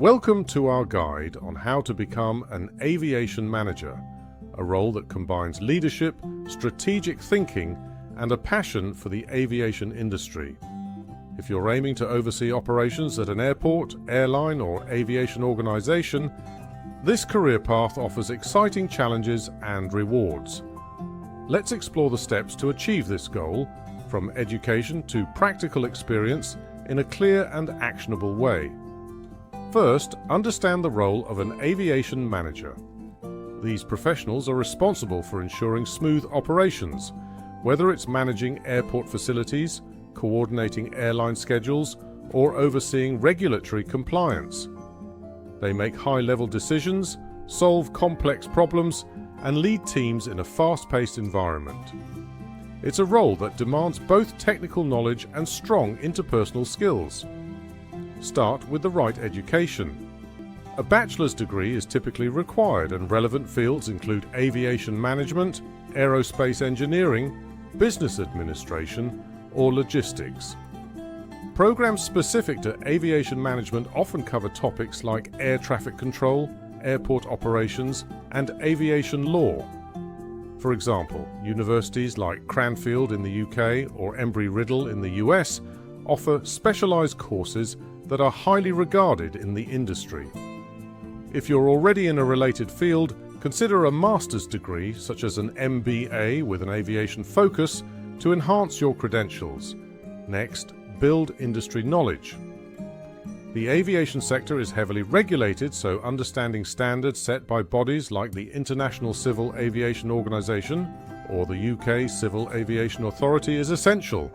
Welcome to our guide on how to become an aviation manager, a role that combines leadership, strategic thinking, and a passion for the aviation industry. If you're aiming to oversee operations at an airport, airline, or aviation organization, this career path offers exciting challenges and rewards. Let's explore the steps to achieve this goal, from education to practical experience, in a clear and actionable way. First, understand the role of an aviation manager. These professionals are responsible for ensuring smooth operations, whether it's managing airport facilities, coordinating airline schedules, or overseeing regulatory compliance. They make high-level decisions, solve complex problems, and lead teams in a fast-paced environment. It's a role that demands both technical knowledge and strong interpersonal skills. Start with the right education. A bachelor's degree is typically required, and relevant fields include aviation management, aerospace engineering, business administration, or logistics. Programs specific to aviation management often cover topics like air traffic control, airport operations, and aviation law. For example, universities like Cranfield in the UK or Embry-Riddle in the US offer specialized courses that are highly regarded in the industry. If you're already in a related field, consider a master's degree such as an MBA with an aviation focus to enhance your credentials. Next, build industry knowledge. The aviation sector is heavily regulated, so understanding standards set by bodies like the International Civil Aviation Organization or the UK Civil Aviation Authority is essential.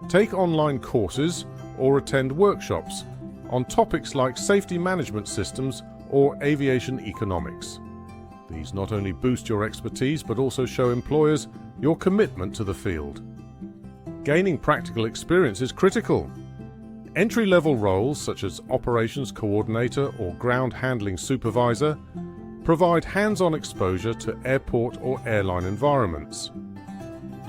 Take online courses or attend workshops on topics like safety management systems or aviation economics. These not only boost your expertise but also show employers your commitment to the field. Gaining practical experience is critical. Entry-level roles such as operations coordinator or ground handling supervisor provide hands-on exposure to airport or airline environments.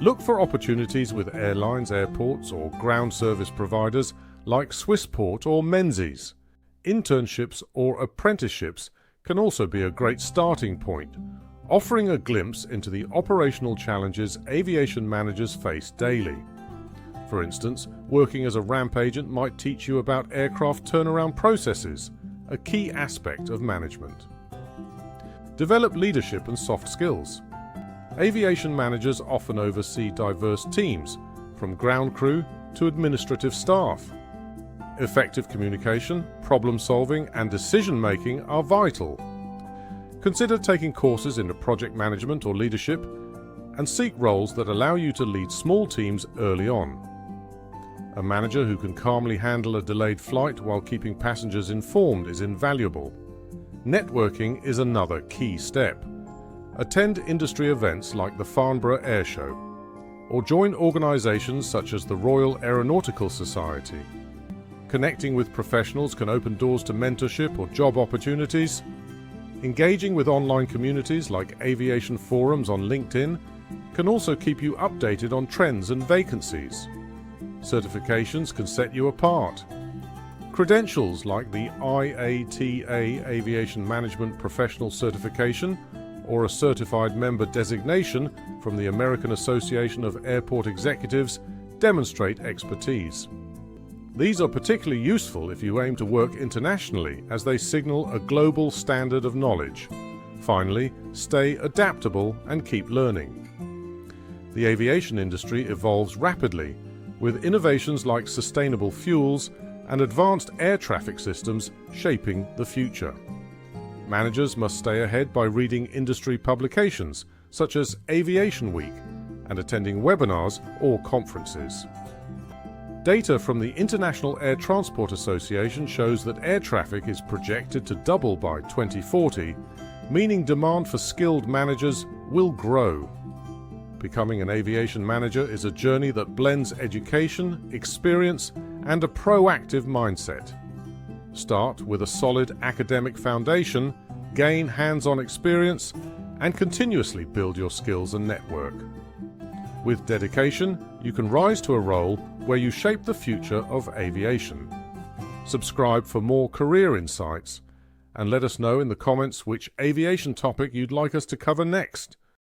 Look for opportunities with airlines, airports, or ground service providers like Swissport or Menzies. Internships or apprenticeships can also be a great starting point, offering a glimpse into the operational challenges aviation managers face daily. For instance, working as a ramp agent might teach you about aircraft turnaround processes, a key aspect of management. Develop leadership and soft skills. Aviation managers often oversee diverse teams, from ground crew to administrative staff. Effective communication, problem-solving, and decision-making are vital. Consider taking courses in project management or leadership, and seek roles that allow you to lead small teams early on. A manager who can calmly handle a delayed flight while keeping passengers informed is invaluable. Networking is another key step. Attend industry events like the Farnborough Air Show, or join organizations such as the Royal Aeronautical Society. Connecting with professionals can open doors to mentorship or job opportunities. Engaging with online communities like aviation forums on LinkedIn can also keep you updated on trends and vacancies. Certifications can set you apart. Credentials like the IATA Aviation Management Professional Certification or a certified member designation from the American Association of Airport Executives demonstrate expertise. These are particularly useful if you aim to work internationally, as they signal a global standard of knowledge. Finally, stay adaptable and keep learning. The aviation industry evolves rapidly, with innovations like sustainable fuels and advanced air traffic systems shaping the future. Managers must stay ahead by reading industry publications such as Aviation Week and attending webinars or conferences. Data from the International Air Transport Association shows that air traffic is projected to double by 2040, meaning demand for skilled managers will grow. Becoming an aviation manager is a journey that blends education, experience, and a proactive mindset. Start with a solid academic foundation, gain hands-on experience, and continuously build your skills and network. With dedication, you can rise to a role where you shape the future of aviation. subscribe for more career insights, and let us know in the comments which aviation topic you'd like us to cover next.